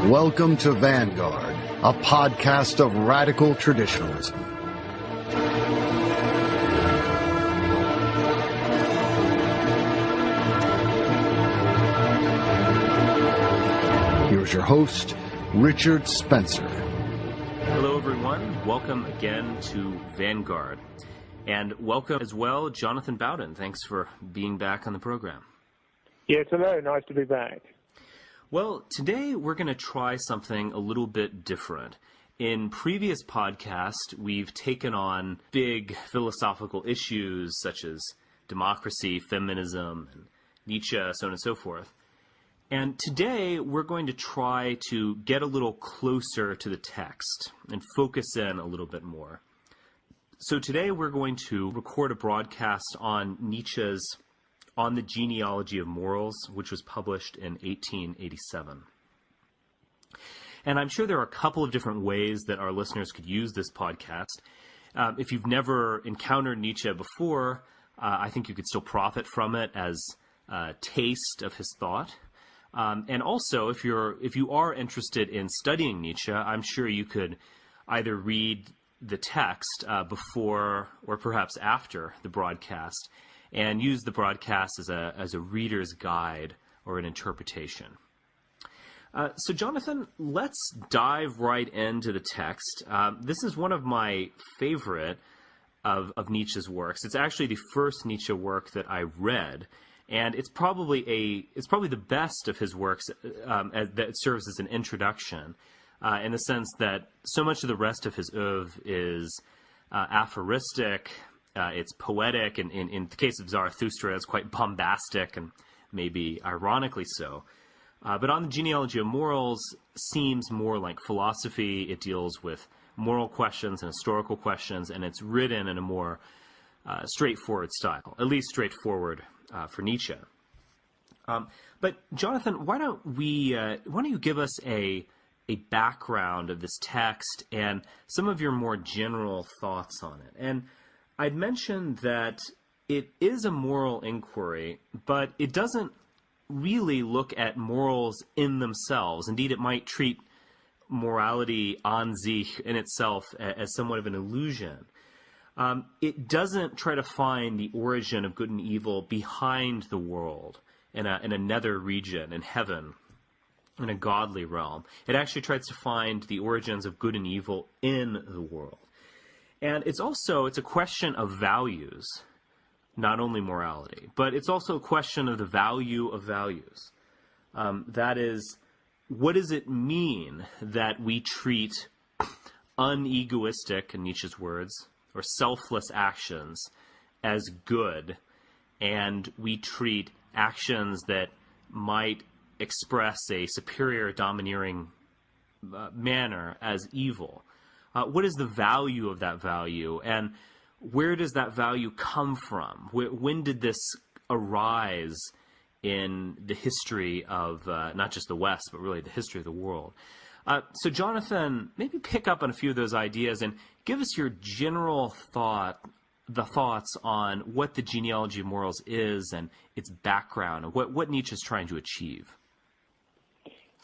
Welcome to Vanguard, a podcast of radical traditionalism. Here's your host, Richard Spencer. Hello, everyone. Welcome again to Vanguard. And welcome as well, Jonathan Bowden. Thanks for being back on the program. Yes, hello. Nice to be back. Well, today we're going to try something a little bit different. In previous podcasts, we've taken on big philosophical issues such as democracy, feminism, and Nietzsche, so on and so forth. And today we're going to try to get a little closer to the text and focus in a little bit more. So today we're going to record a broadcast on Nietzsche's On the Genealogy of Morals, which was published in 1887. And I'm sure there are a couple of different ways that our listeners could use this podcast. If you've never encountered Nietzsche before, I think you could still profit from it as a taste of his thought. And also, if you are interested in studying Nietzsche, I'm sure you could either read the text before or perhaps after the broadcast, and use the broadcast as a reader's guide or an interpretation. So, Jonathan, let's dive right into the text. This is one of my favorite of Nietzsche's works. It's actually the first Nietzsche work that I read, and it's probably the best of his works that serves as an introduction, in the sense that so much of the rest of his oeuvre is aphoristic. It's poetic, and in the case of Zarathustra, it's quite bombastic and maybe ironically so. But On the Genealogy of Morals seems more like philosophy. It deals with moral questions and historical questions, and it's written in a more straightforward style, at least straightforward for Nietzsche. But Jonathan, why don't you give us a background of this text and some of your more general thoughts on it? And I'd mentioned that it is a moral inquiry, but it doesn't really look at morals in themselves. Indeed, it might treat morality an sich in itself as somewhat of an illusion. It doesn't try to find the origin of good and evil behind the world, in a nether region, in heaven, in a godly realm. It actually tries to find the origins of good and evil in the world. And it's a question of values, not only morality, but it's also a question of the value of values. That is, what does it mean that we treat unegoistic, in Nietzsche's words, or selfless actions as good, and we treat actions that might express a superior, domineering manner as evil? What is the value of that value, and where does that value come from? When did this arise in the history of not just the West, but really the history of the world? So, Jonathan, maybe pick up on a few of those ideas and give us your general thoughts on what the Genealogy of Morals is and its background, and what Nietzsche is trying to achieve.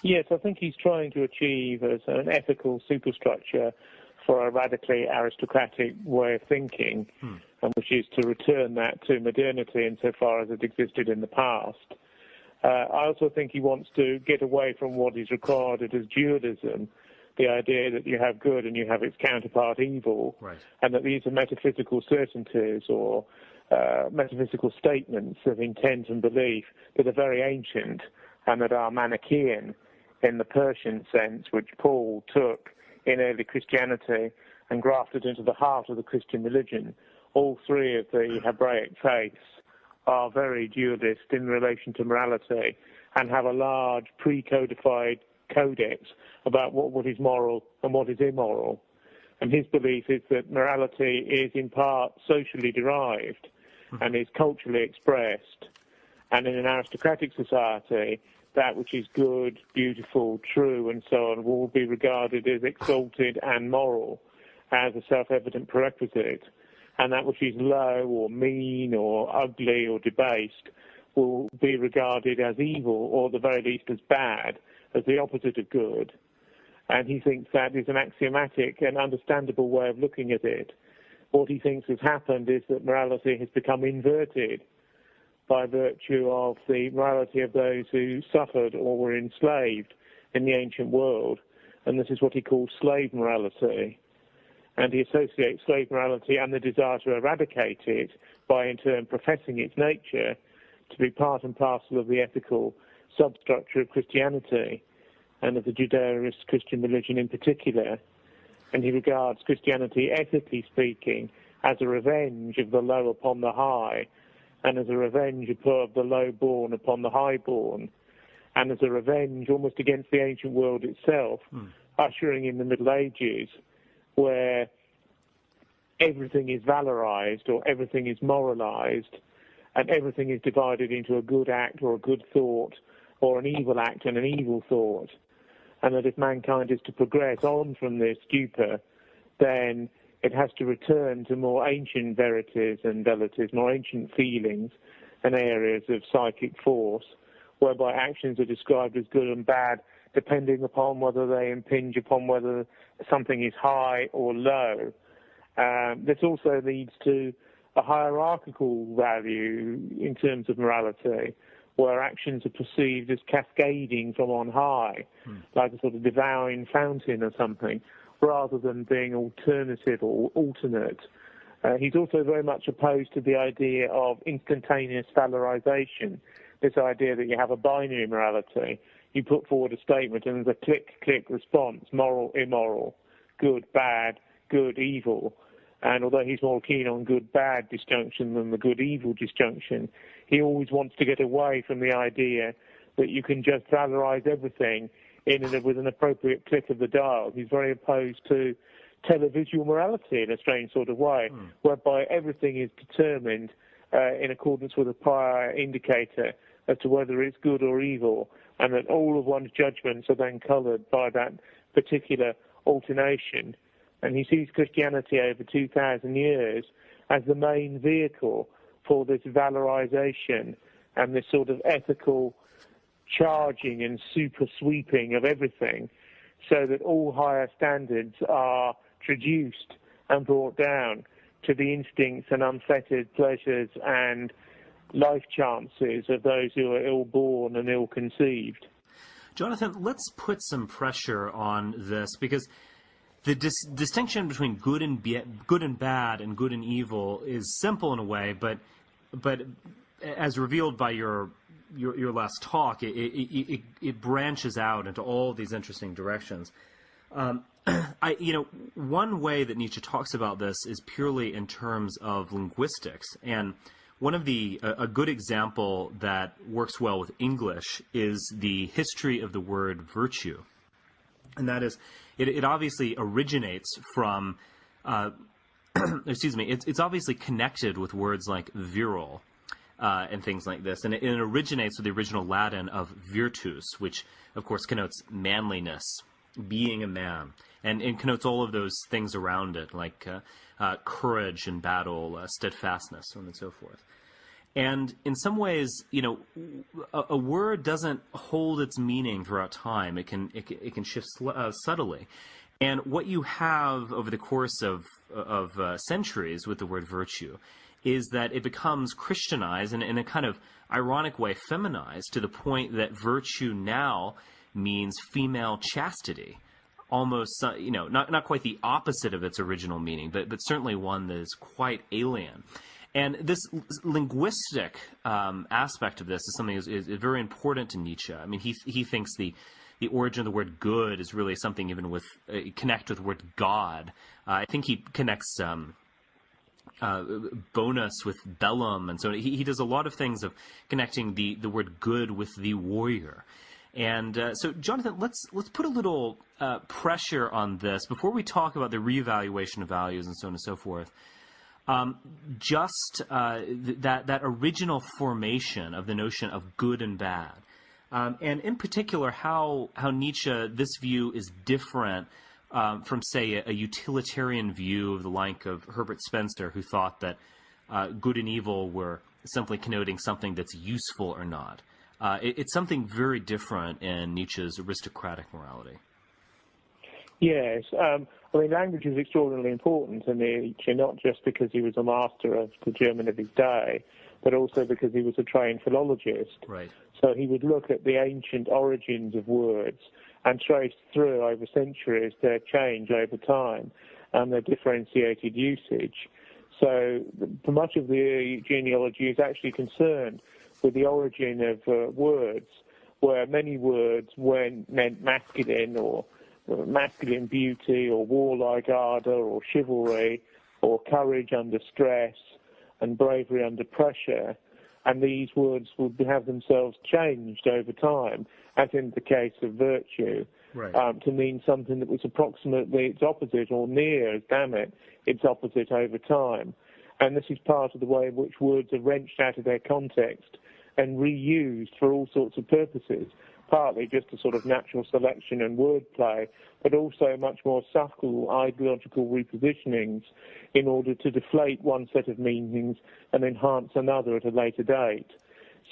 Yes, I think he's trying to achieve as an ethical superstructure for a radically aristocratic way of thinking, and which is to return that to modernity insofar as it existed in the past. I also think he wants to get away from what is regarded as dualism, the idea that you have good and you have its counterpart evil, right, and that these are metaphysical certainties or metaphysical statements of intent and belief that are very ancient and that are Manichaean in the Persian sense, which Paul took in early Christianity and grafted into the heart of the Christian religion. All three of the Hebraic faiths are very dualist in relation to morality and have a large pre-codified codex about what is moral and what is immoral. And his belief is that morality is in part socially derived and is culturally expressed. And in an aristocratic society, that which is good, beautiful, true, and so on will be regarded as exalted and moral as a self-evident prerequisite. And that which is low or mean or ugly or debased will be regarded as evil or at the very least as bad as the opposite of good. And he thinks that is an axiomatic and understandable way of looking at it. What he thinks has happened is that morality has become inverted by virtue of the morality of those who suffered or were enslaved in the ancient world. And this is what he calls slave morality. And he associates slave morality and the desire to eradicate it by, in turn, professing its nature to be part and parcel of the ethical substructure of Christianity and of the Judeo-Christian Christian religion in particular. And he regards Christianity, ethically speaking, as a revenge of the low upon the high, and as a revenge of the low-born upon the high-born, and as a revenge almost against the ancient world itself, ushering in the Middle Ages, where everything is valorized or everything is moralized, and everything is divided into a good act or a good thought, or an evil act and an evil thought. And that if mankind is to progress on from this stupor, then it has to return to more ancient verities and velities, more ancient feelings and areas of psychic force, whereby actions are described as good and bad, depending upon whether they impinge upon whether something is high or low. This also leads to a hierarchical value in terms of morality, where actions are perceived as cascading from on high, like a sort of devouring fountain or something, rather than being alternative or alternate. He's also very much opposed to the idea of instantaneous valorization, this idea that you have a binary morality. You put forward a statement and there's a click-click response, moral, immoral, good, bad, good, evil. And although he's more keen on good-bad disjunction than the good-evil disjunction, he always wants to get away from the idea that you can just valorize everything with an appropriate click of the dial. He's very opposed to televisual morality in a strange sort of way, whereby everything is determined in accordance with a prior indicator as to whether it's good or evil, and that all of one's judgments are then coloured by that particular alternation. And he sees Christianity over 2,000 years as the main vehicle for this valorization and this sort of ethical charging and super sweeping of everything, so that all higher standards are traduced and brought down to the instincts and unfettered pleasures and life chances of those who are ill-born and ill-conceived. Jonathan, let's put some pressure on this, because the distinction between good and bad and good and evil is simple in a way, but as revealed by your last talk, it branches out into all these interesting directions. One way that Nietzsche talks about this is purely in terms of linguistics, and one of a good example that works well with English is the history of the word virtue, and that is, it obviously originates from, it's obviously connected with words like virile and things like this, and it originates with the original Latin of virtus, which of course connotes manliness, being a man, and connotes all of those things around it, like courage in battle, steadfastness, so on and so forth. And in some ways, a word doesn't hold its meaning throughout time. It can shift subtly. And what you have over the course of centuries with the word virtue is that it becomes Christianized and in a kind of ironic way feminized, to the point that virtue now means female chastity. Almost, not quite the opposite of its original meaning, but certainly one that is quite alien. And this linguistic aspect of this is something that is very important to Nietzsche. I mean, he thinks the origin of the word good is really something even with connect with the word God. I think he connects bonus with bellum, and so he does a lot of things of connecting the word good with the warrior. And so, Jonathan, let's put a little pressure on this before we talk about the reevaluation of values and so on and so forth. That original formation of the notion of good and bad, and in particular how Nietzsche, this view is different from, say, a utilitarian view of the like of Herbert Spencer, who thought that good and evil were simply connoting something that's useful or not. It's something very different in Nietzsche's aristocratic morality. Yes. I mean, language is extraordinarily important to Nietzsche, not just because he was a master of the German of his day, but also because he was a trained philologist. Right. So he would look at the ancient origins of words and trace through over centuries their change over time and their differentiated usage. So much of the genealogy is actually concerned with the origin of words, where many words meant masculine or masculine beauty or warlike ardour or chivalry or courage under stress and bravery under pressure, and these words would have themselves changed over time, as in the case of virtue, right. to mean something that was approximately its opposite or near, damn it, its opposite over time. And this is part of the way in which words are wrenched out of their context and reused for all sorts of purposes, partly just a sort of natural selection and wordplay, but also much more subtle ideological repositionings in order to deflate one set of meanings and enhance another at a later date.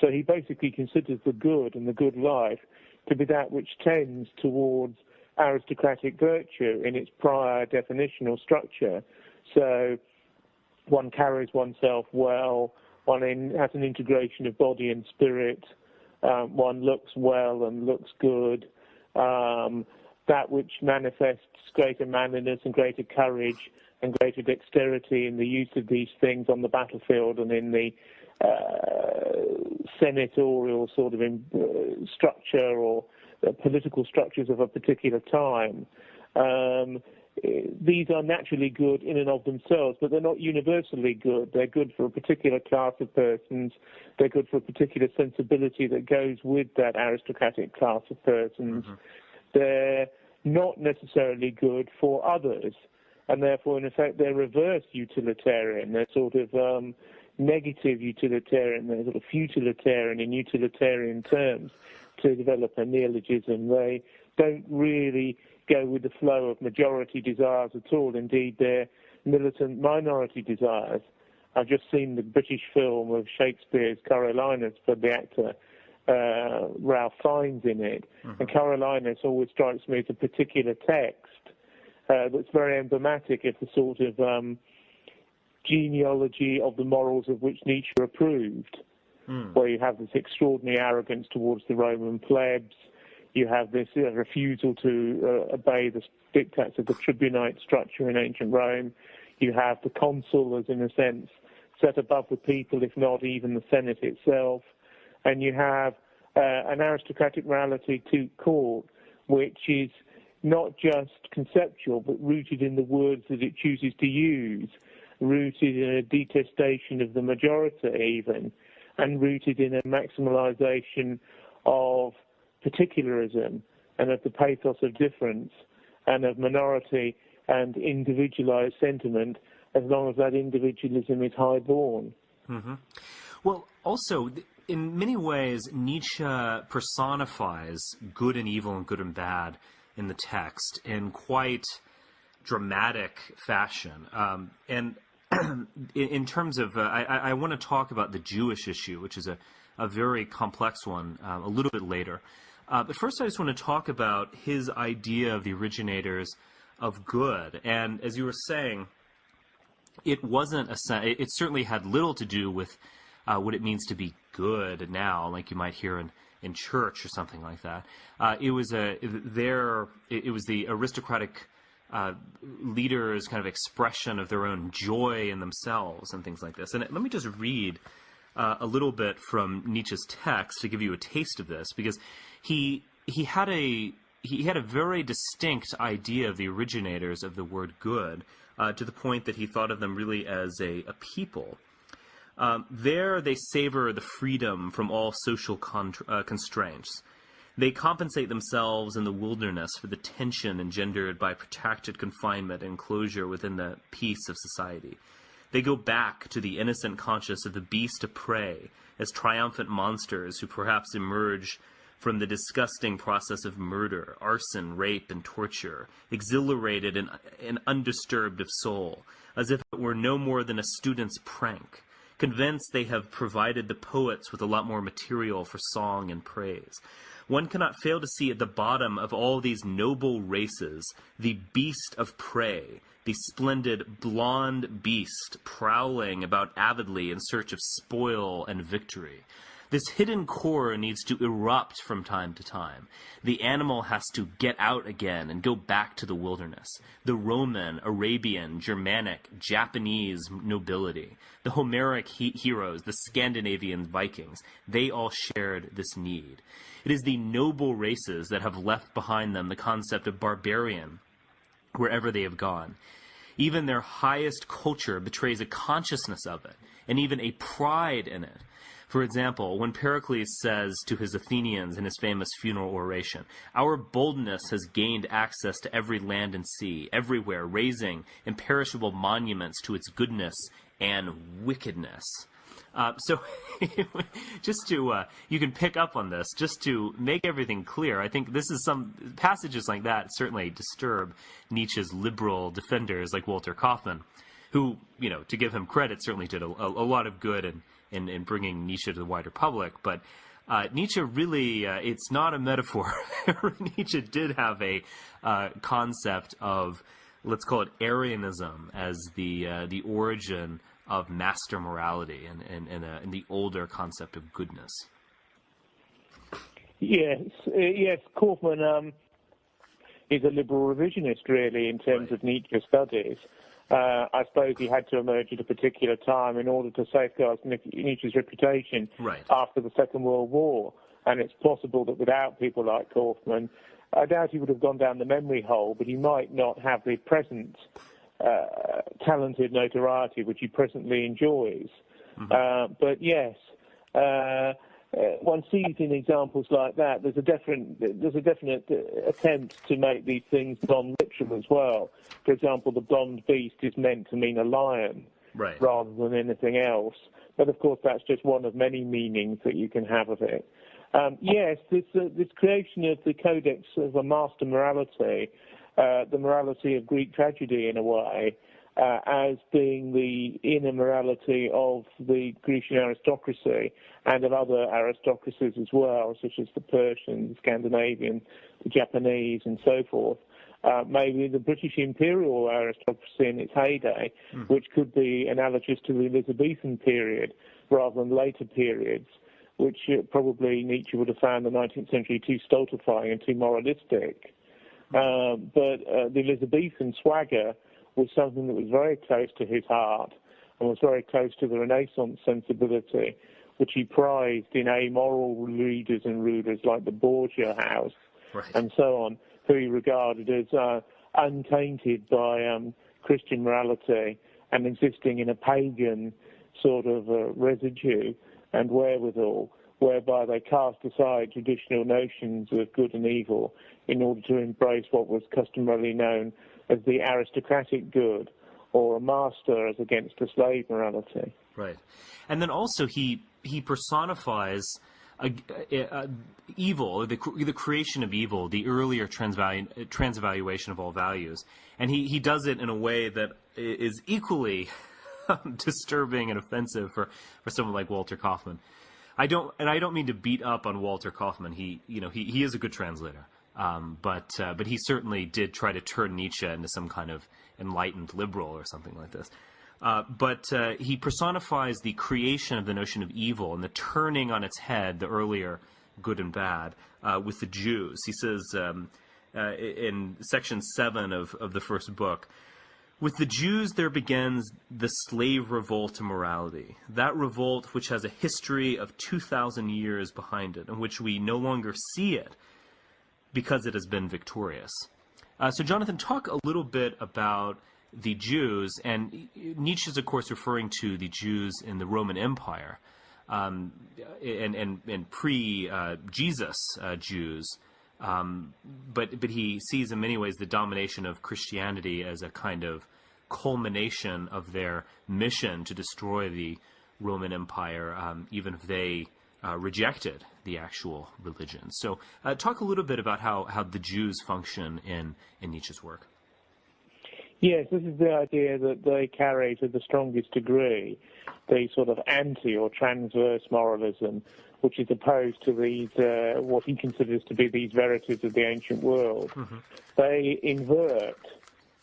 So he basically considers the good and the good life to be that which tends towards aristocratic virtue in its prior definitional structure. So one carries oneself well, one has an integration of body and spirit, one looks well and looks good, that which manifests greater manliness and greater courage and greater dexterity in the use of these things on the battlefield and in the senatorial sort of structure or political structures of a particular time. These are naturally good in and of themselves, but they're not universally good. They're good for a particular class of persons. They're good for a particular sensibility that goes with that aristocratic class of persons. Mm-hmm. They're not necessarily good for others, and therefore, in effect, they're reverse utilitarian. They're sort of negative utilitarian. They're sort of futilitarian in utilitarian terms, to develop a neologism. They don't really go with the flow of majority desires at all. Indeed, they're militant minority desires. I've just seen the British film of Shakespeare's Coriolanus for the actor Ralph Fiennes in it. Mm-hmm. And Coriolanus always strikes me as a particular text that's very emblematic of the sort of genealogy of the morals of which Nietzsche approved, where you have this extraordinary arrogance towards the Roman plebs, you have this refusal to obey the dictates of the tribunite structure in ancient Rome. You have the consul as, in a sense, set above the people, if not even the Senate itself. And you have an aristocratic morality to court, which is not just conceptual, but rooted in the words that it chooses to use, rooted in a detestation of the majority even, and rooted in a maximalization of particularism and of the pathos of difference and of minority and individualized sentiment, as long as that individualism is high-born. Mm-hmm. Well, also, in many ways, Nietzsche personifies good and evil and good and bad in the text in quite dramatic fashion. And in terms of, I want to talk about the Jewish issue, which is a very complex one, a little bit later. But first I just want to talk about his idea of the originators of good. And as you were saying, it certainly had little to do with what it means to be good now, like you might hear in church or something like that. It was the aristocratic leaders' kind of expression of their own joy in themselves and things like this. And let me just read a little bit from Nietzsche's text to give you a taste of this, because he had a very distinct idea of the originators of the word good, to the point that he thought of them really as a people. There they savor the freedom from all social constraints. They compensate themselves in the wilderness for the tension engendered by protracted confinement and enclosure within the peace of society. They go back to the innocent conscience of the beast of prey as triumphant monsters who perhaps emerge from the disgusting process of murder, arson, rape, and torture, exhilarated and undisturbed of soul, as if it were no more than a student's prank, convinced they have provided the poets with a lot more material for song and praise. One cannot fail to see at the bottom of all these noble races the beast of prey, the splendid blonde beast prowling about avidly in search of spoil and victory. This hidden core needs to erupt from time to time. The animal has to get out again and go back to the wilderness. The Roman, Arabian, Germanic, Japanese nobility, the Homeric heroes, the Scandinavian Vikings, they all shared this need. It is the noble races that have left behind them the concept of barbarian wherever they have gone. Even their highest culture betrays a consciousness of it, and even a pride in it. For example, when Pericles says to his Athenians in his famous funeral oration, "Our boldness has gained access to every land and sea, everywhere raising imperishable monuments to its goodness and wickedness." So just to, you can pick up on this, just to make everything clear, I think this is some passages like that certainly disturb Nietzsche's liberal defenders like Walter Kaufmann, who, to give him credit, certainly did a lot of good in bringing Nietzsche to the wider public. But Nietzsche really, it's not a metaphor. Nietzsche did have a concept of, let's call it Arianism, as the origin of master morality and the older concept of goodness. Yes, Kaufmann is a liberal revisionist, really, in terms of Nietzsche studies. I suppose he had to emerge at a particular time in order to safeguard Nietzsche's reputation after the Second World War. And it's possible that without people like Kaufmann, I doubt he would have gone down the memory hole, but he might not have the present talented notoriety which he presently enjoys. Mm-hmm. But yes, one sees in examples like that there's a definite attempt to make these things non-literal as well. For example, the blonde beast is meant to mean a lion rather than anything else. But of course, that's just one of many meanings that you can have of it. Yes, this creation of the codex of a master morality, the morality of Greek tragedy in a way, as being the inner morality of the Grecian aristocracy and of other aristocracies as well, such as the Persian, the Scandinavian, the Japanese, and so forth. Maybe the British imperial aristocracy in its heyday, which could be analogous to the Elizabethan period rather than later periods, which probably Nietzsche would have found the 19th century too stultifying and too moralistic. But the Elizabethan swagger was something that was very close to his heart and was very close to the Renaissance sensibility, which he prized in amoral leaders and rulers like the Borgia house and so on, who he regarded as untainted by Christian morality and existing in a pagan sort of residue and wherewithal, whereby they cast aside traditional notions of good and evil in order to embrace what was customarily known as the aristocratic good, or a master as against a slave morality. Right. And then also he personifies evil, the creation of evil, the earlier transevaluation of all values. And he does it in a way that is equally disturbing and offensive for someone like Walter Kaufmann. I don't mean to beat up on Walter Kaufmann. He is a good translator. But he certainly did try to turn Nietzsche into some kind of enlightened liberal or something like this. But he personifies the creation of the notion of evil and the turning on its head, the earlier good and bad, with the Jews. He says in section 7 of the first book, "With the Jews there begins the slave revolt to morality, that revolt which has a history of 2,000 years behind it, in which we no longer see it, because it has been victorious." So, Jonathan, talk a little bit about the Jews, and Nietzsche is, of course, referring to the Jews in the Roman Empire, and pre-Jesus Jews, but he sees in many ways the domination of Christianity as a kind of culmination of their mission to destroy the Roman Empire, even if they rejected the actual religion. So talk a little bit about how the Jews function in Nietzsche's work. Yes, this is the idea that they carry to the strongest degree, the sort of anti or transverse moralism, which is opposed to these, what he considers to be these verities of the ancient world. Mm-hmm. They invert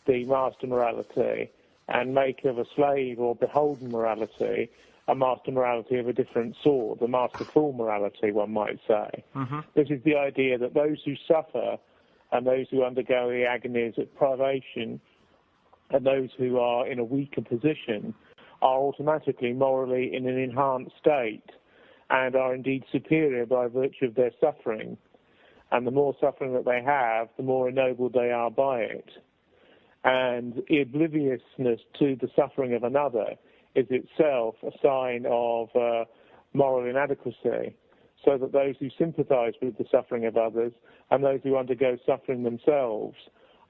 the master morality and make of a slave or beholden morality a master morality of a different sort, the masterful morality, one might say. Mm-hmm. This is the idea that those who suffer and those who undergo the agonies of privation and those who are in a weaker position are automatically morally in an enhanced state and are indeed superior by virtue of their suffering. And the more suffering that they have, the more ennobled they are by it. And obliviousness to the suffering of another is itself a sign of moral inadequacy, so that those who sympathize with the suffering of others and those who undergo suffering themselves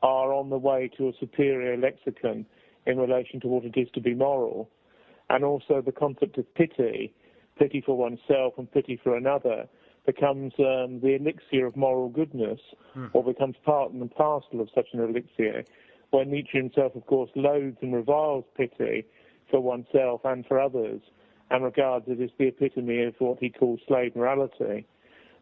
are on the way to a superior lexicon in relation to what it is to be moral. And also the concept of pity for oneself and pity for another, becomes the elixir of moral goodness, or becomes part and parcel of such an elixir, where Nietzsche himself, of course, loathes and reviles pity for oneself and for others, and regards it as the epitome of what he calls slave morality.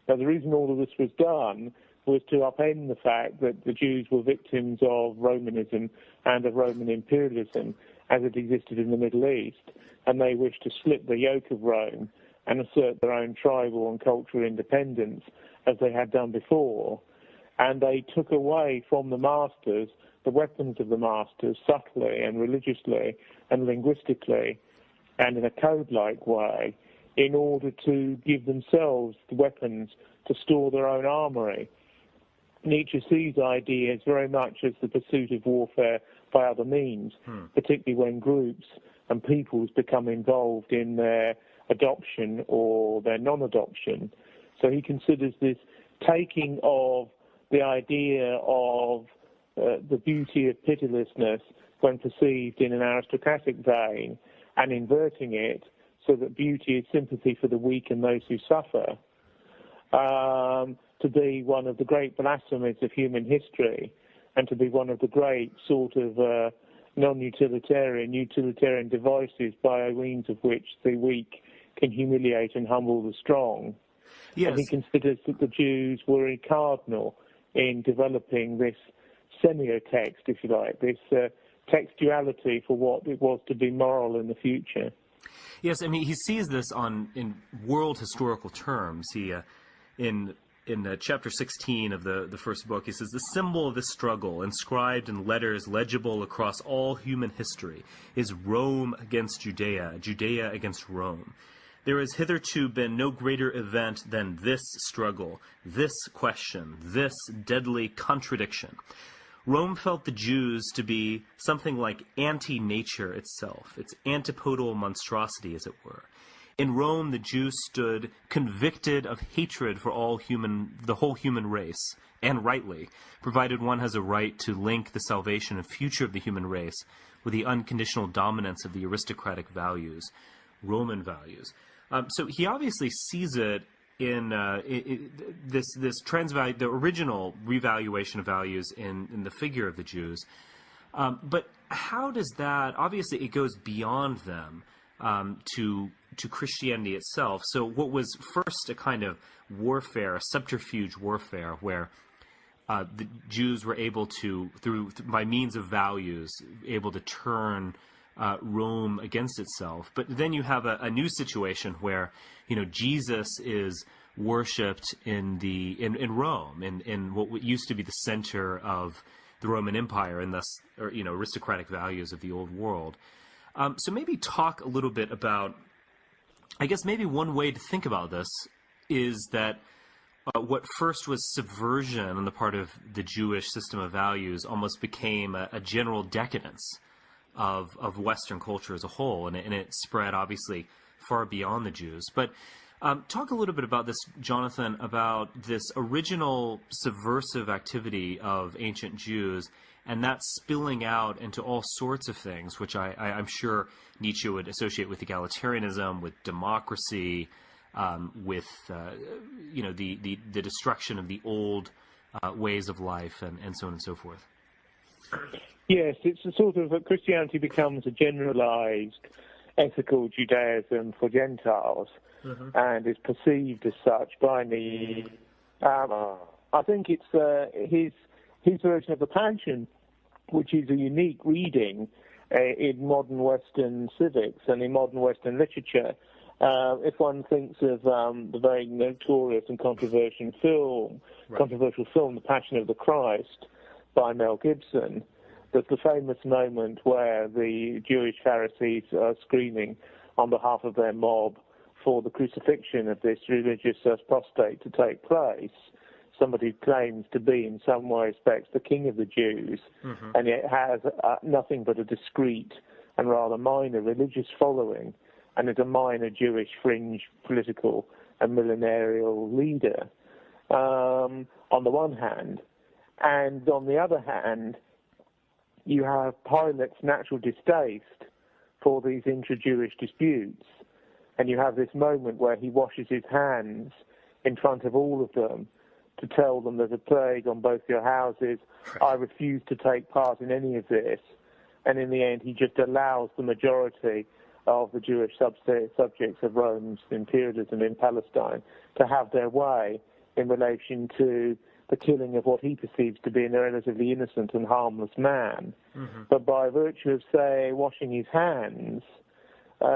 Now, the reason all of this was done was to upend the fact that the Jews were victims of Romanism and of Roman imperialism as it existed in the Middle East, and they wished to slip the yoke of Rome and assert their own tribal and cultural independence as they had done before. And they took away from the masters the weapons of the masters subtly and religiously and linguistically and in a code-like way in order to give themselves the weapons to store their own armory. Nietzsche sees ideas very much as the pursuit of warfare by other means, particularly when groups and peoples become involved in their adoption or their non-adoption. So he considers this taking of the idea of the beauty of pitilessness when perceived in an aristocratic vein and inverting it so that beauty is sympathy for the weak and those who suffer, to be one of the great blasphemies of human history and to be one of the great sort of utilitarian devices by means of which the weak can humiliate and humble the strong. Yes. And he considers that the Jews were cardinal in developing this semiotext, if you like, this textuality for what it was to be moral in the future. Yes, I mean, he sees this in world historical terms. He in chapter 16 of the first book, he says, the symbol of this struggle, inscribed in letters legible across all human history, is Rome against Judea, Judea against Rome. There has hitherto been no greater event than this struggle, this question, this deadly contradiction. Rome felt the Jews to be something like anti-nature itself, its antipodal monstrosity, as it were. In Rome, the Jews stood convicted of hatred for the whole human race, and rightly, provided one has a right to link the salvation and future of the human race with the unconditional dominance of the aristocratic values, Roman values. So he obviously sees it in the original revaluation of values in the figure of the Jews. But how does that, obviously it goes beyond them to Christianity itself. So what was first a kind of warfare, a subterfuge warfare, where the Jews were able to, by means of values, able to turn Rome against itself. But then you have a new situation where, Jesus is worshipped in Rome, in what used to be the center of the Roman Empire, and thus, aristocratic values of the old world. So maybe talk a little bit about, I guess maybe one way to think about this is that what first was subversion on the part of the Jewish system of values almost became a general decadence of Western culture as a whole, and it spread obviously far beyond the Jews. But talk a little bit about this, Jonathan, about this original subversive activity of ancient Jews, and that spilling out into all sorts of things, which I'm sure Nietzsche would associate with egalitarianism, with democracy, with the destruction of the old ways of life, and so on and so forth. Yes, it's a sort of Christianity becomes a generalized ethical Judaism for Gentiles, and is perceived as such by Nietzsche. I think it's his version of the Passion, which is a unique reading in modern Western civics and in modern Western literature. If one thinks of the very notorious and controversial film, The Passion of the Christ, by Mel Gibson, there's the famous moment where the Jewish Pharisees are screaming on behalf of their mob for the crucifixion of this religious apostate to take place. Somebody who claims to be, in some respects, the king of the Jews, and yet has nothing but a discreet and rather minor religious following, and is a minor Jewish fringe political and millenarial leader, on the one hand. And on the other hand, you have Pilate's natural distaste for these intra-Jewish disputes, and you have this moment where he washes his hands in front of all of them to tell them there's a plague on both your houses. I refuse to take part in any of this. And in the end, he just allows the majority of the Jewish subjects of Rome's imperialism in Palestine to have their way in relation to the killing of what he perceives to be a relatively innocent and harmless man. But by virtue of, say, washing his hands,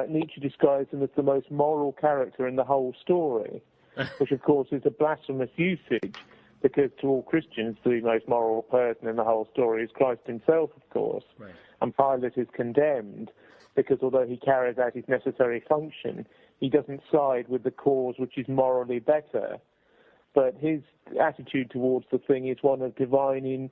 Nietzsche describes him as the most moral character in the whole story, which, of course, is a blasphemous usage, because to all Christians, the most moral person in the whole story is Christ himself, of course. Right. And Pilate is condemned because although he carries out his necessary function, he doesn't side with the cause which is morally better. But his attitude towards the thing is one of divine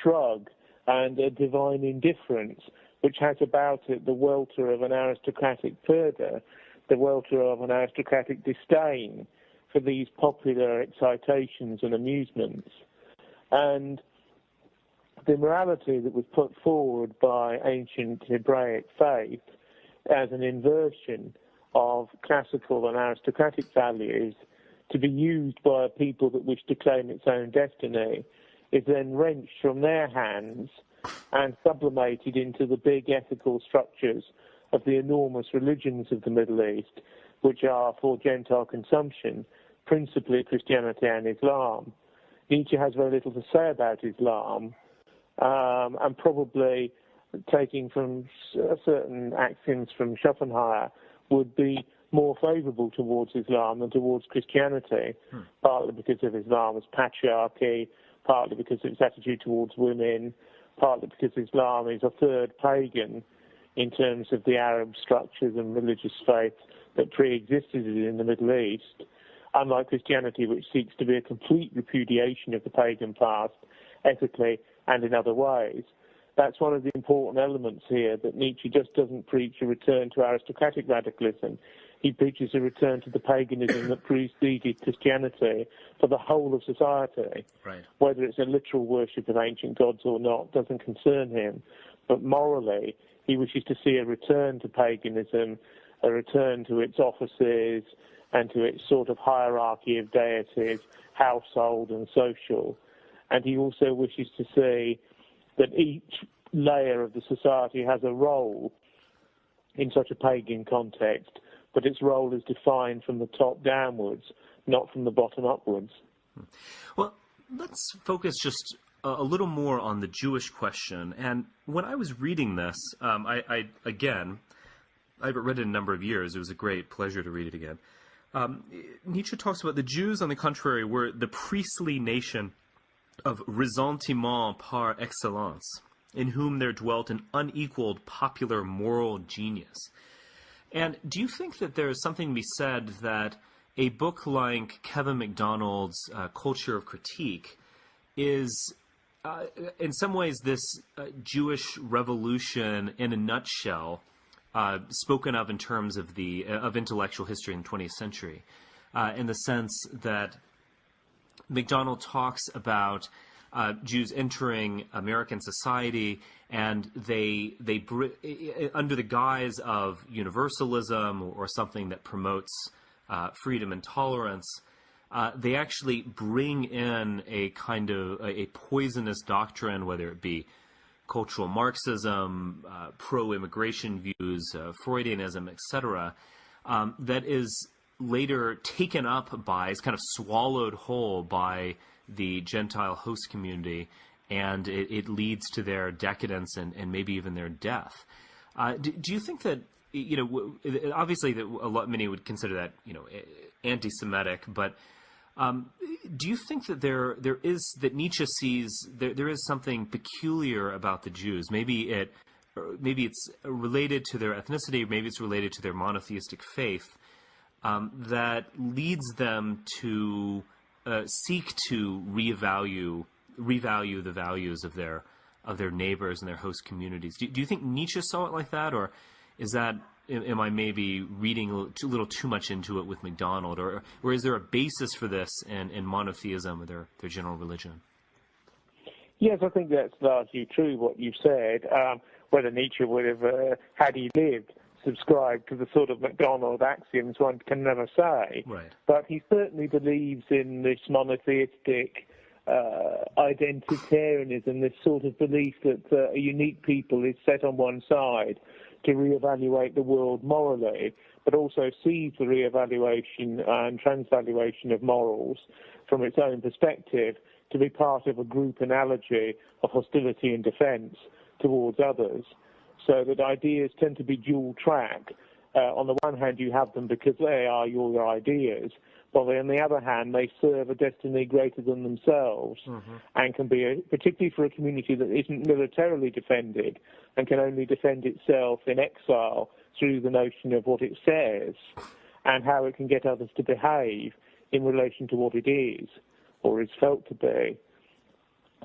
shrug and a divine indifference, which has about it the welter of an aristocratic fervour, the welter of an aristocratic disdain for these popular excitations and amusements. And the morality that was put forward by ancient Hebraic faith as an inversion of classical and aristocratic values to be used by a people that wish to claim its own destiny is then wrenched from their hands and sublimated into the big ethical structures of the enormous religions of the Middle East, which are for Gentile consumption, principally Christianity and Islam. Nietzsche has very little to say about Islam, and probably taking from certain axioms from Schopenhauer would be more favourable towards Islam than towards Christianity, partly because of Islam's patriarchy, partly because of its attitude towards women, partly because Islam is a third pagan in terms of the Arab structures and religious faith that pre-existed in the Middle East, unlike Christianity, which seeks to be a complete repudiation of the pagan past, ethically and in other ways. That's one of the important elements here, that Nietzsche just doesn't preach a return to aristocratic radicalism. He preaches a return to the paganism that preceded Christianity for the whole of society. Right. Whether it's a literal worship of ancient gods or not doesn't concern him. But morally, he wishes to see a return to paganism, a return to its offices and to its sort of hierarchy of deities, household and social. And he also wishes to see that each layer of the society has a role in such a pagan context, but its role is defined from the top downwards, not from the bottom upwards. Well, let's focus just a little more on the Jewish question. And when I was reading this, I haven't read it in a number of years. It was a great pleasure to read it again. Nietzsche talks about the Jews, on the contrary, were the priestly nation of ressentiment par excellence, in whom there dwelt an unequaled popular moral genius. And do you think that there is something to be said that a book like Kevin MacDonald's Culture of Critique is, in some ways, this Jewish revolution in a nutshell, spoken of in terms of of intellectual history in the 20th century, in the sense that MacDonald talks about Jews entering American society, and they under the guise of universalism or something that promotes freedom and tolerance, they actually bring in a kind of a poisonous doctrine, whether it be cultural Marxism, pro-immigration views, Freudianism, etc., that is later taken up by, is kind of swallowed whole by the Gentile host community, and it leads to their decadence and maybe even their death. Do you think that, obviously many would consider that, anti-Semitic, but do you think that that Nietzsche sees there is something peculiar about the Jews? Maybe it's related to their ethnicity, maybe it's related to their monotheistic faith, that leads them to seek to revalue the values of their neighbors and their host communities. Do you think Nietzsche saw it like that, or am I maybe reading a little too much into it with MacDonald, or is there a basis for this in monotheism or their general religion? Yes, I think that's largely true, what you've said. Whether Nietzsche would have, had he lived, subscribed to the sort of MacDonald axioms, one can never say. Right. But he certainly believes in this monotheistic identitarianism, this sort of belief that a unique people is set on one side to reevaluate the world morally, but also sees the reevaluation and transvaluation of morals from its own perspective to be part of a group analogy of hostility and defence towards others, so that ideas tend to be dual track. On the one hand, you have them because they are your ideas, but on the other hand, they serve a destiny greater than themselves, and can be, particularly for a community that isn't militarily defended and can only defend itself in exile through the notion of what it says and how it can get others to behave in relation to what it is or is felt to be.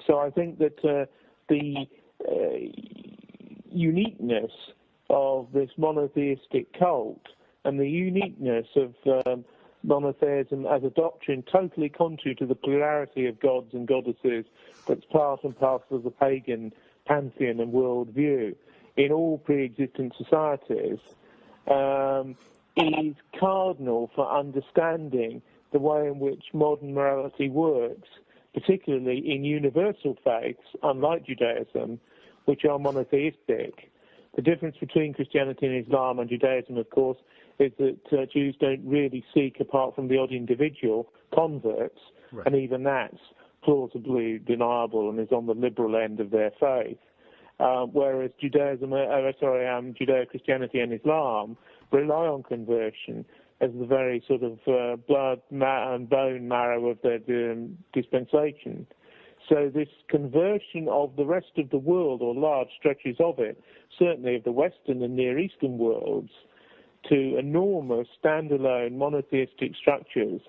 So I think that the uniqueness of this monotheistic cult and the uniqueness of monotheism as a doctrine totally contrary to the plurality of gods and goddesses that's part and parcel of the pagan pantheon and worldview in all pre-existent societies is cardinal for understanding the way in which modern morality works, particularly in universal faiths, unlike Judaism, which are monotheistic. The difference between Christianity and Islam and Judaism, of course, is that Jews don't really seek, apart from the odd individual, converts, right. And even that's plausibly deniable and is on the liberal end of their faith. Whereas Judeo-Christianity and Islam rely on conversion as the very sort of blood and bone marrow of their dispensation. So this conversion of the rest of the world, or large stretches of it, certainly of the Western and Near Eastern worlds, to enormous standalone monotheistic structures,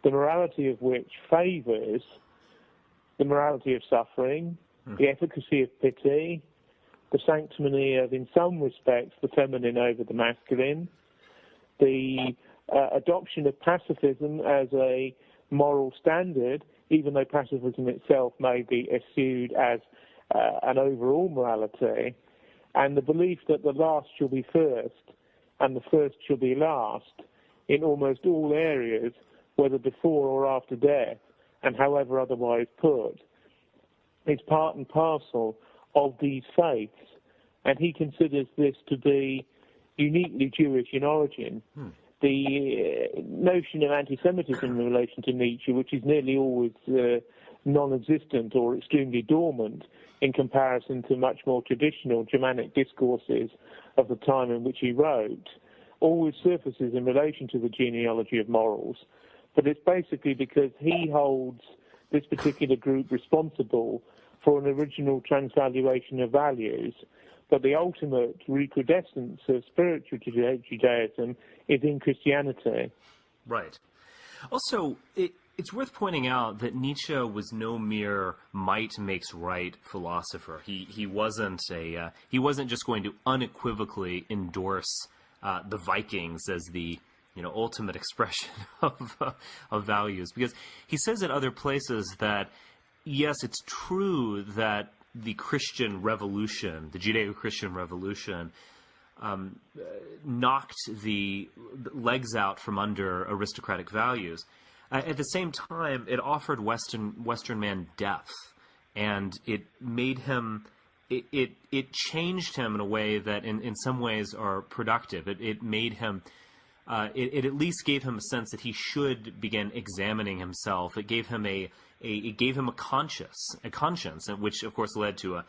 the morality of which favours the morality of suffering, the efficacy of pity, the sanctimony of, in some respects, the feminine over the masculine, the adoption of pacifism as a moral standard, even though pacifism itself may be eschewed as an overall morality, and the belief that the last shall be first and the first shall be last in almost all areas, whether before or after death, and however otherwise put, is part and parcel of these faiths. And he considers this to be uniquely Jewish in origin. The notion of anti-Semitism in relation to Nietzsche, which is nearly always non-existent or extremely dormant in comparison to much more traditional Germanic discourses of the time in which he wrote, always surfaces in relation to the genealogy of morals. But it's basically because he holds this particular group responsible for an original transvaluation of values, but the ultimate recrudescence of spiritual Judaism is in Christianity. Right. Also, it's worth pointing out that Nietzsche was no mere might makes right philosopher. He wasn't just going to unequivocally endorse the Vikings as the ultimate expression of values, because he says at other places that yes, it's true that the Christian revolution, the Judeo-Christian revolution, knocked the legs out from under aristocratic values. At the same time, it offered Western man depth, and it made him it changed him in a way that in some ways are productive. It made him, it at least gave him a sense that he should begin examining himself. It gave him it gave him a conscience, which of course led to a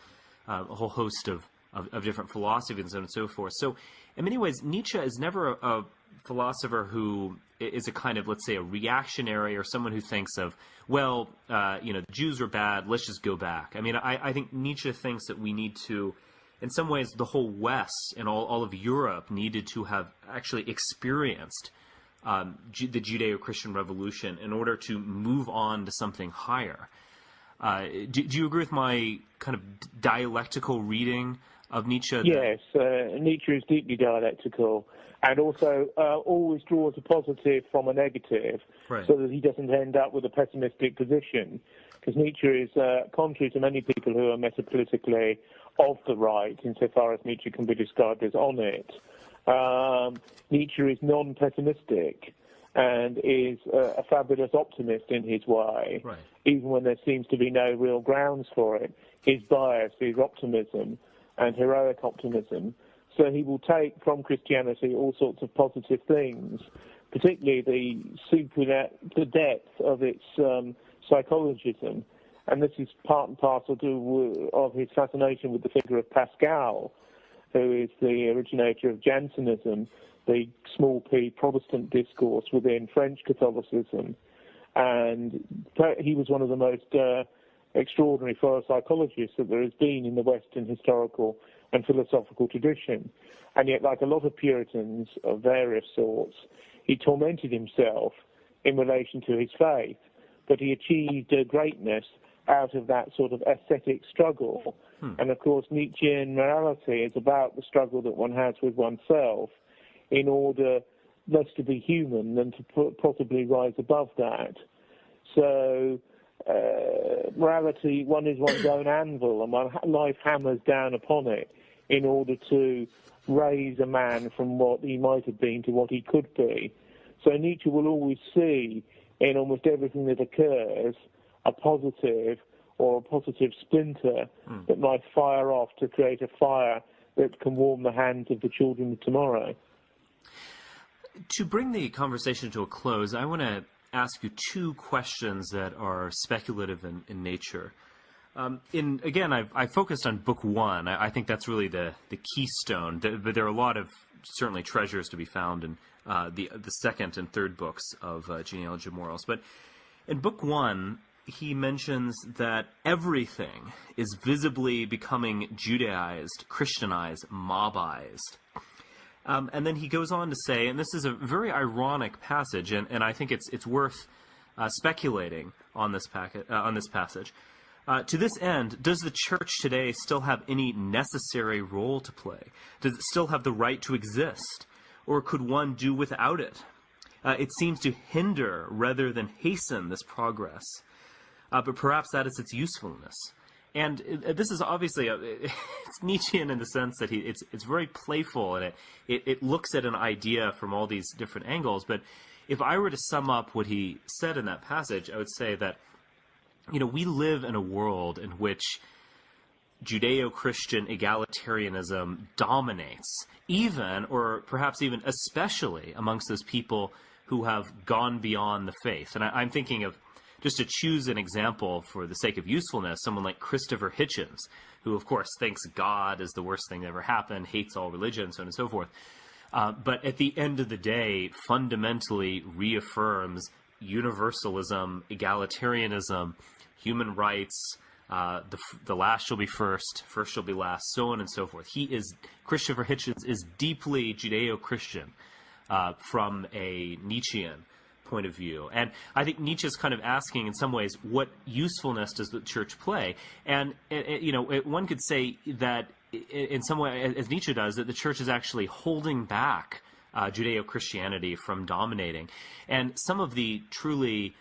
whole host of different philosophies and so on and so forth. So in many ways, Nietzsche is never a philosopher who is a kind of, let's say, a reactionary or someone who thinks of, well, the Jews are bad, let's just go back. I mean, I think Nietzsche thinks that we need to, in some ways, the whole West and all of Europe needed to have actually experienced the Judeo-Christian revolution in order to move on to something higher. Do you agree with my kind of dialectical reading of Nietzsche? Yes, Nietzsche is deeply dialectical, and also always draws a positive from a negative, right, so that he doesn't end up with a pessimistic position. Because Nietzsche is, contrary to many people who are metapolitically of the right, insofar as Nietzsche can be described as on it, Nietzsche is non-pessimistic and is a fabulous optimist in his way, right, even when there seems to be no real grounds for it. His bias is optimism and heroic optimism. So he will take from Christianity all sorts of positive things, particularly the depth of its psychologism. And this is part and parcel of his fascination with the figure of Pascal, who is the originator of Jansenism, the small p Protestant discourse within French Catholicism. And he was one of the most extraordinary psychologists that there has been in the Western historical and philosophical tradition. And yet, like a lot of Puritans of various sorts, he tormented himself in relation to his faith, but he achieved greatness out of that sort of ascetic struggle. And of course, Nietzschean morality is about the struggle that one has with oneself in order less to be human than to possibly rise above that. So morality, one is one's own anvil, and life hammers down upon it in order to raise a man from what he might have been to what he could be. So Nietzsche will always see in almost everything that occurs a positive or a positive splinter that might fire off to create a fire that can warm the hands of the children of tomorrow. To bring the conversation to a close, I want to ask you two questions that are speculative in nature. I focused on book one. I think that's really the keystone, but there are a lot of certainly treasures to be found in the second and third books of Genealogy of Morals. But in book one, he mentions that everything is visibly becoming Judaized, Christianized, mobized. And then he goes on to say, and this is a very ironic passage, and I think it's worth speculating on this passage. To this end, does the church today still have any necessary role to play? Does it still have the right to exist? Or could one do without it? It seems to hinder rather than hasten this progress. But perhaps that is its usefulness. And this is obviously it's Nietzschean in the sense that it's very playful, and it looks at an idea from all these different angles. But if I were to sum up what he said in that passage, I would say that, we live in a world in which Judeo-Christian egalitarianism dominates, even, or perhaps even especially, amongst those people who have gone beyond the faith. And I'm thinking of, just to choose an example for the sake of usefulness, someone like Christopher Hitchens, who, of course, thinks God is the worst thing that ever happened, hates all religion, so on and so forth. But at the end of the day, fundamentally reaffirms universalism, egalitarianism, human rights, the last shall be first shall be last, so on and so forth. Christopher Hitchens is deeply Judeo-Christian from a Nietzschean point of view. And I think Nietzsche is kind of asking in some ways, what usefulness does the church play? And, one could say that in some way, as Nietzsche does, that the church is actually holding back Judeo-Christianity from dominating. And some of the truly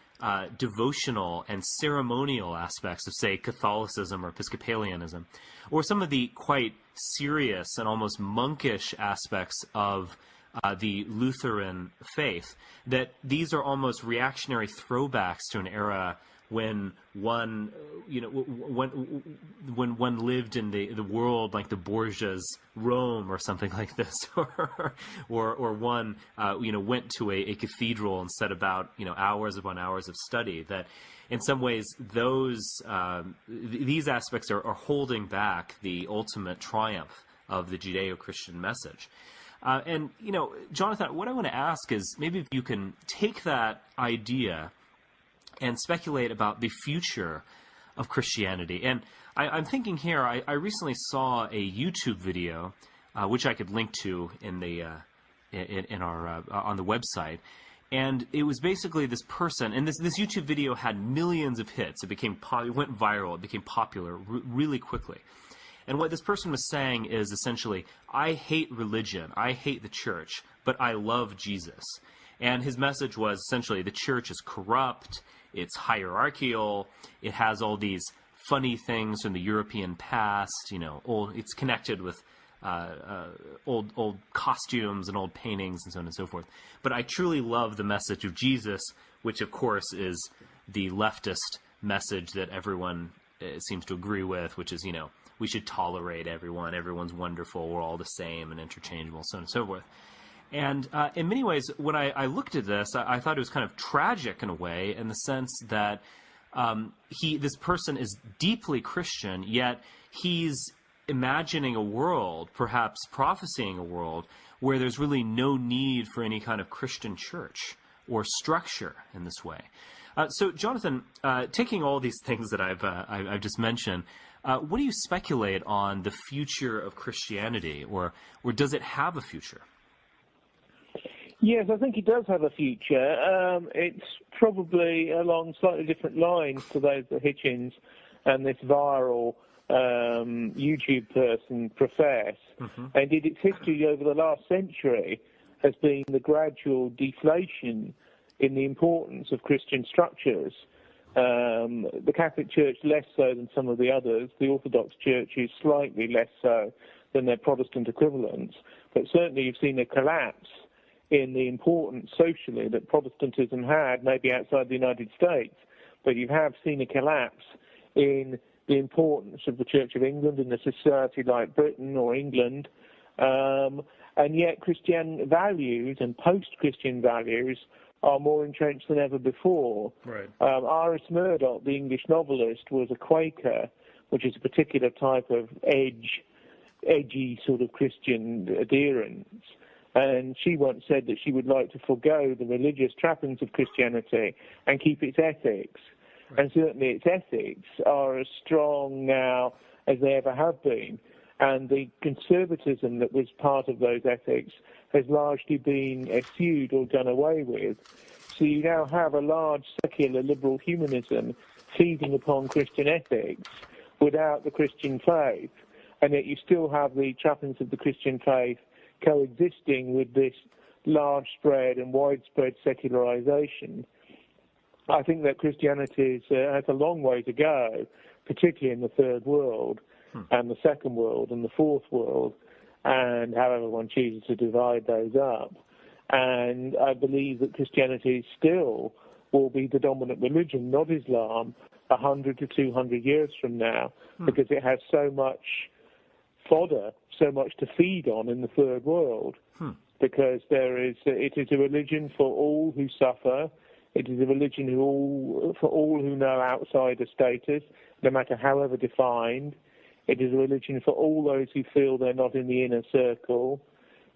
devotional and ceremonial aspects of, say, Catholicism or Episcopalianism, or some of the quite serious and almost monkish aspects of the Lutheran faith, that these are almost reactionary throwbacks to an era when one, when one lived in the world like the Borgia's Rome or something like this, or one, went to a cathedral and set about, hours upon hours of study, that in some ways these aspects are holding back the ultimate triumph of the Judeo-Christian message. And, Jonathan, what I want to ask is maybe if you can take that idea and speculate about the future of Christianity. And I'm thinking here, I recently saw a YouTube video, which I could link to in our on the website. And it was basically this person, and this YouTube video had millions of hits. It went viral. It became popular really quickly. And what this person was saying is essentially, I hate religion, I hate the church, but I love Jesus. And his message was essentially the church is corrupt, it's hierarchical, it has all these funny things from the European past, it's connected with old costumes and old paintings and so on and so forth. But I truly love the message of Jesus, which of course is the leftist message that everyone seems to agree with, which is, we should tolerate everyone. Everyone's wonderful. We're all the same and interchangeable, so on and so forth. And in many ways, when I looked at this, I thought it was kind of tragic in a way, in the sense that this person is deeply Christian, yet he's imagining a world, perhaps prophesying a world, where there's really no need for any kind of Christian church or structure in this way. So, Jonathan, taking all these things that I've just mentioned, what do you speculate on the future of Christianity, or does it have a future? Yes, I think it does have a future. It's probably along slightly different lines to those that Hitchens and this viral YouTube person profess. Mm-hmm. Indeed, its history over the last century has been the gradual deflation in the importance of Christian structures. The Catholic Church less so than some of the others. The Orthodox Church is slightly less so than their Protestant equivalents. But certainly you've seen a collapse in the importance socially that Protestantism had, maybe outside the United States. But you have seen a collapse in the importance of the Church of England in a society like Britain or England. And yet Christian values and post-Christian values are more entrenched than ever before. Right. Iris Murdoch, the English novelist, was a Quaker, which is a particular type of edgy sort of Christian adherence. And she once said that she would like to forego the religious trappings of Christianity and keep its ethics. Right. And certainly its ethics are as strong now as they ever have been. And the conservatism that was part of those ethics has largely been eschewed or done away with. So you now have a large secular liberal humanism feeding upon Christian ethics without the Christian faith. And yet you still have the trappings of the Christian faith coexisting with this large spread and widespread secularization. I think that Christianity has a long way to go, particularly in the third world and the second world and the fourth world, and however one chooses to divide those up. And I believe that Christianity still will be the dominant religion, not Islam, 100 to 200 years from now, because it has so much fodder, so much to feed on in the third world, because it is a religion for all who suffer. It is a religion for all who know outsider status, no matter however defined. It is a religion for all those who feel they're not in the inner circle.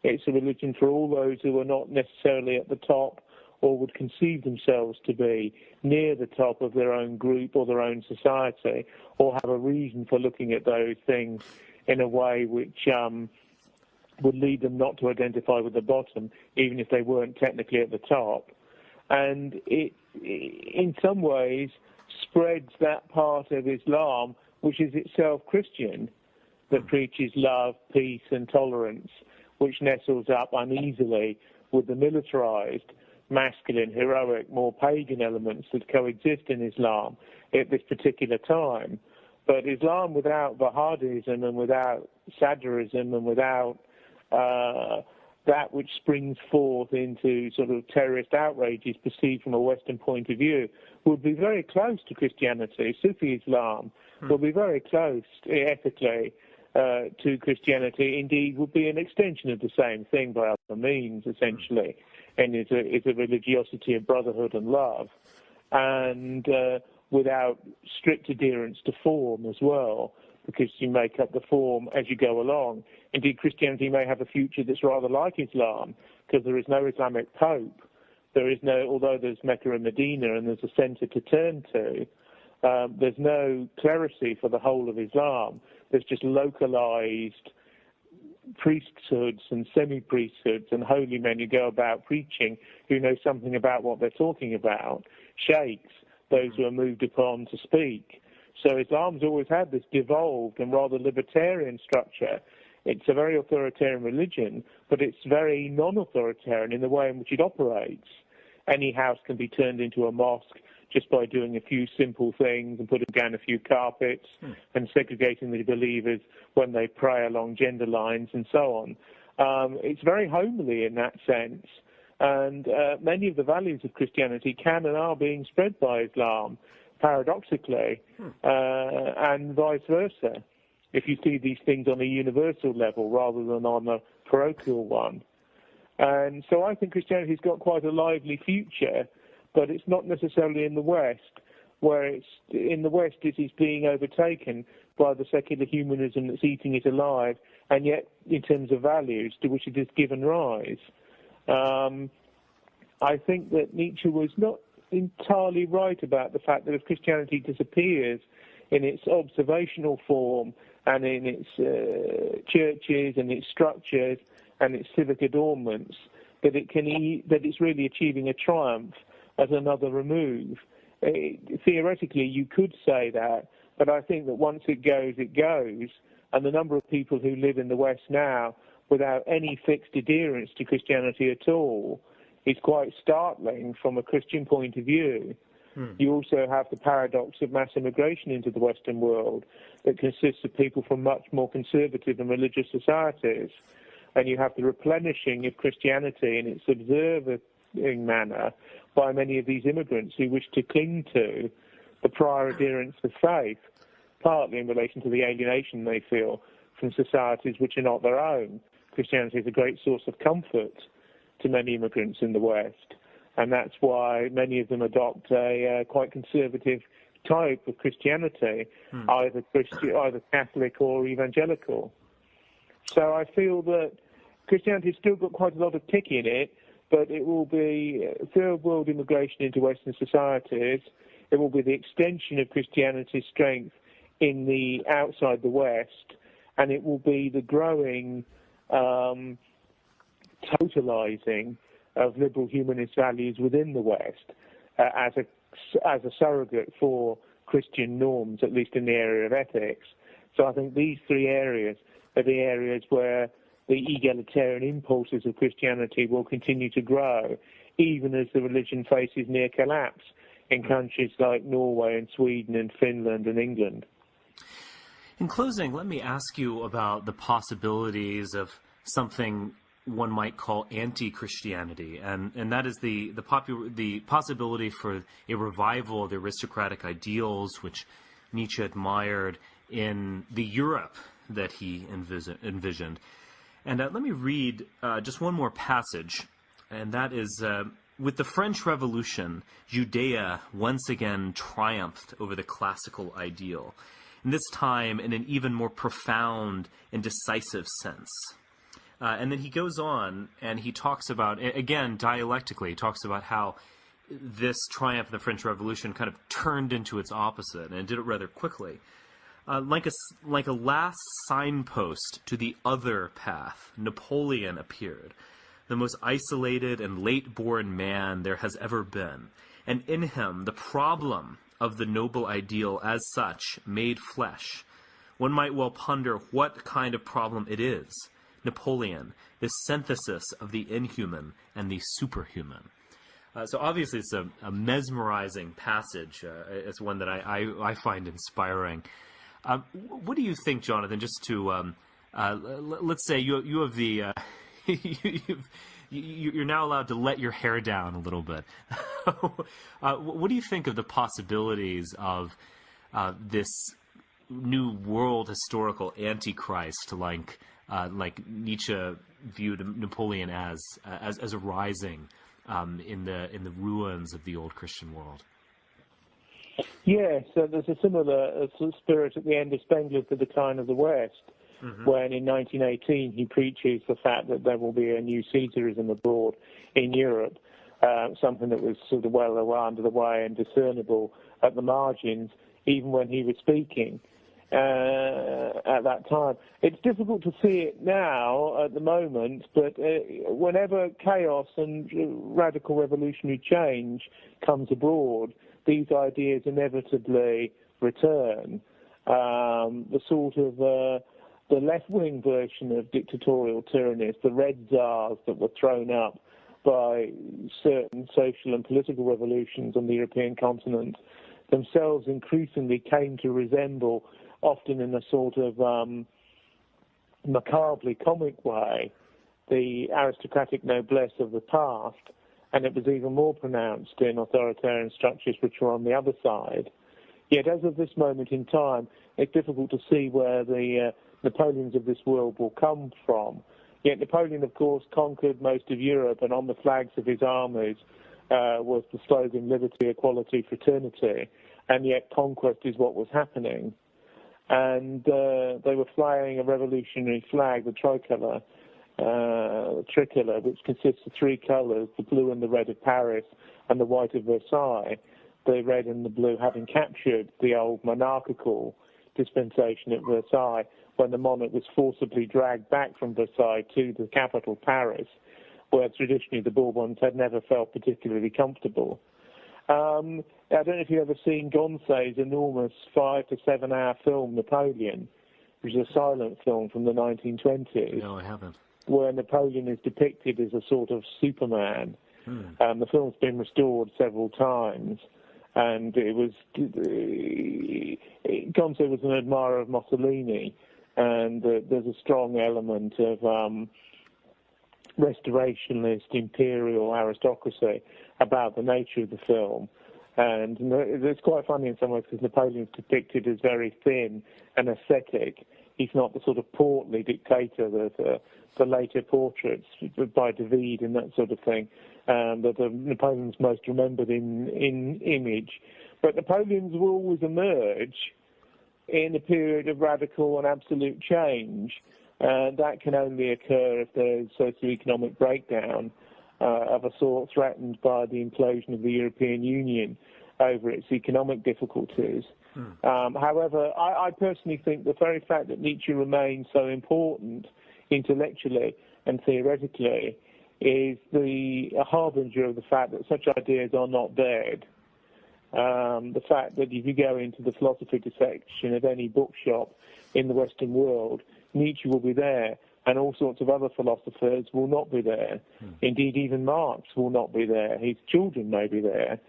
It's a religion for all those who are not necessarily at the top or would conceive themselves to be near the top of their own group or their own society, or have a reason for looking at those things in a way which would lead them not to identify with the bottom, even if they weren't technically at the top. And it, in some ways, spreads that part of Islam which is itself Christian, that preaches love, peace, and tolerance, which nestles up uneasily with the militarized, masculine, heroic, more pagan elements that coexist in Islam at this particular time. But Islam without Baha'iism and without Sadrism and without the that which springs forth into sort of terrorist outrages perceived from a Western point of view would be very close to Christianity. Sufi Islam would be very close ethically to Christianity. Indeed, would be an extension of the same thing by other means, essentially, and is a religiosity of brotherhood and love, and without strict adherence to form as well, because you make up the form as you go along. Indeed, Christianity may have a future that's rather like Islam, because there is no Islamic pope. There is no, although there's Mecca and Medina and there's a centre to turn to, there's no clerisy for the whole of Islam. There's just localized priesthoods and semi-priesthoods and holy men who go about preaching, who know something about what they're talking about, sheikhs, those who are moved upon to speak. So Islam's always had this devolved and rather libertarian structure. It's a very authoritarian religion, but it's very non-authoritarian in the way in which it operates. Any house can be turned into a mosque just by doing a few simple things and putting down a few carpets and segregating the believers when they pray along gender lines and so on. It's very homely in that sense, and many of the values of Christianity can and are being spread by Islam, paradoxically, and vice versa, if you see these things on a universal level rather than on a parochial one. And so I think Christianity's got quite a lively future, but it's not necessarily in the West, where in the West it is being overtaken by the secular humanism that's eating it alive, and yet in terms of values to which it has given rise. I think that Nietzsche was not entirely right about the fact that if Christianity disappears in its observational form and in its churches and its structures and its civic adornments, that it's really achieving a triumph as another remove. Theoretically, you could say that, but I think that once it goes, it goes. And the number of people who live in the West now without any fixed adherence to Christianity at all is quite startling from a Christian point of view. You also have the paradox of mass immigration into the Western world that consists of people from much more conservative and religious societies. And you have the replenishing of Christianity in its observing manner by many of these immigrants who wish to cling to the prior adherence of faith, partly in relation to the alienation they feel from societies which are not their own. Christianity is a great source of comfort to many immigrants in the West, and that's why many of them adopt a quite conservative type of Christianity, either Catholic or evangelical. So I feel that Christianity's still got quite a lot of tick in it, but it will be third world immigration into Western societies. It will be the extension of Christianity's strength in the outside the West, and it will be the growing totalizing of liberal humanist values within the West as a surrogate for Christian norms, at least in the area of ethics. So I think these three areas are the areas where the egalitarian impulses of Christianity will continue to grow, even as the religion faces near collapse in countries like Norway and Sweden and Finland and England. In closing, let me ask you about the possibilities of something one might call anti-Christianity, and that is the possibility for a revival of the aristocratic ideals which Nietzsche admired in the Europe that he envisioned. And let me read just one more passage, and that is, with the French Revolution, Judea once again triumphed over the classical ideal, and this time in an even more profound and decisive sense. And then he goes on and he talks about, again, dialectically, he talks about how this triumph of the French Revolution kind of turned into its opposite, and did it rather quickly. Like a last signpost to the other path, Napoleon appeared, the most isolated and late-born man there has ever been, and in him the problem of the noble ideal as such made flesh. One might well ponder what kind of problem it is. Napoleon, this synthesis of the inhuman and the superhuman. So obviously it's a mesmerizing passage. It's one that I find inspiring. What do you think, Jonathan, just to, let's say you have the you're now allowed to let your hair down a little bit. What do you think of the possibilities of this new world historical antichrist, like Nietzsche viewed Napoleon as arising in the ruins of the old Christian world? Yes, there's a similar spirit at the end of Spengler's The Decline of the West, when in 1918 he preaches the fact that there will be a new Caesarism abroad in Europe, something that was sort of well under the way and discernible at the margins, even when he was speaking at that time. It's difficult to see it now at the moment, but whenever chaos and radical revolutionary change comes abroad, these ideas inevitably return. The sort of the left-wing version of dictatorial tyrannies, the red czars that were thrown up by certain social and political revolutions on the European continent, themselves increasingly came to resemble, often in a sort of macabrely comic way, the aristocratic noblesse of the past, and it was even more pronounced in authoritarian structures which were on the other side. Yet as of this moment in time, it's difficult to see where the Napoleons of this world will come from. Yet Napoleon, of course, conquered most of Europe, and on the flags of his armies was the slogan liberty, equality, fraternity, and yet conquest is what was happening. And they were flying a revolutionary flag, the tricolour, which consists of three colours, the blue and the red of Paris and the white of Versailles, the red and the blue having captured the old monarchical dispensation at Versailles when the monarch was forcibly dragged back from Versailles to the capital, Paris, where traditionally the Bourbons had never felt particularly comfortable. I don't know if you've ever seen Gonce's enormous 5 to 7 hour film, Napoleon, which is a silent film from the 1920s. No, I haven't. Where Napoleon is depicted as a sort of Superman. The film's been restored several times, and Gonzo was an admirer of Mussolini, and there's a strong element of restorationist imperial aristocracy about the nature of the film. And it's quite funny in some ways because Napoleon's depicted as very thin and ascetic. He's not the sort of portly dictator that the later portraits by David and that sort of thing that Napoleon's most remembered in image. But Napoleons will always emerge in a period of radical and absolute change. That can only occur if there is socioeconomic breakdown of a sort threatened by the implosion of the European Union over its economic difficulties. However, I personally think the very fact that Nietzsche remains so important intellectually and theoretically is a harbinger of the fact that such ideas are not dead. The fact that if you go into the philosophy section of any bookshop in the Western world, Nietzsche will be there, and all sorts of other philosophers will not be there. Indeed, even Marx will not be there. His children may be there,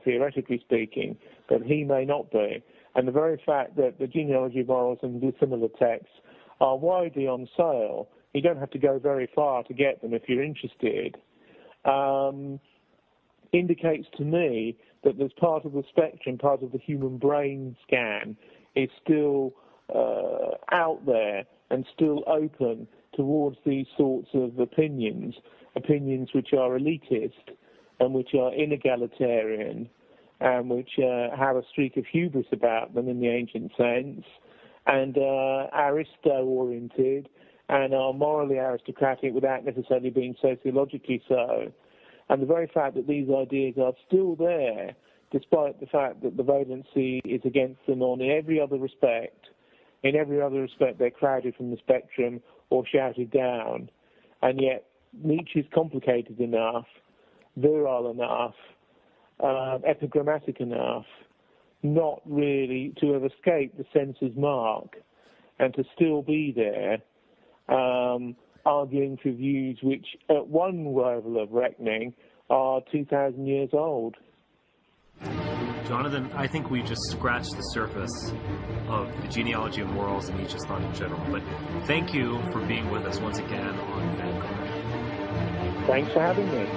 theoretically speaking, but he may not be. And the very fact that the Genealogy of Morals and similar texts are widely on sale, you don't have to go very far to get them if you're interested, indicates to me that there's part of the spectrum, part of the human brain scan is still out there and still open towards these sorts of opinions which are elitist and which are inegalitarian and which have a streak of hubris about them in the ancient sense and aristo-oriented and are morally aristocratic without necessarily being sociologically so. And the very fact that these ideas are still there, despite the fact that the valency is against them on every other respect, in every other respect they're crowded from the spectrum or shouted down, and yet Nietzsche is complicated enough, virile enough, epigrammatic enough, not really to have escaped the censor's mark and to still be there, arguing for views which, at one level of reckoning, are 2,000 years old. Jonathan, I think we just scratched the surface of the genealogy of morals and Nietzsche's thought in general, but thank you for being with us once again on Vanguard. Thanks for having me.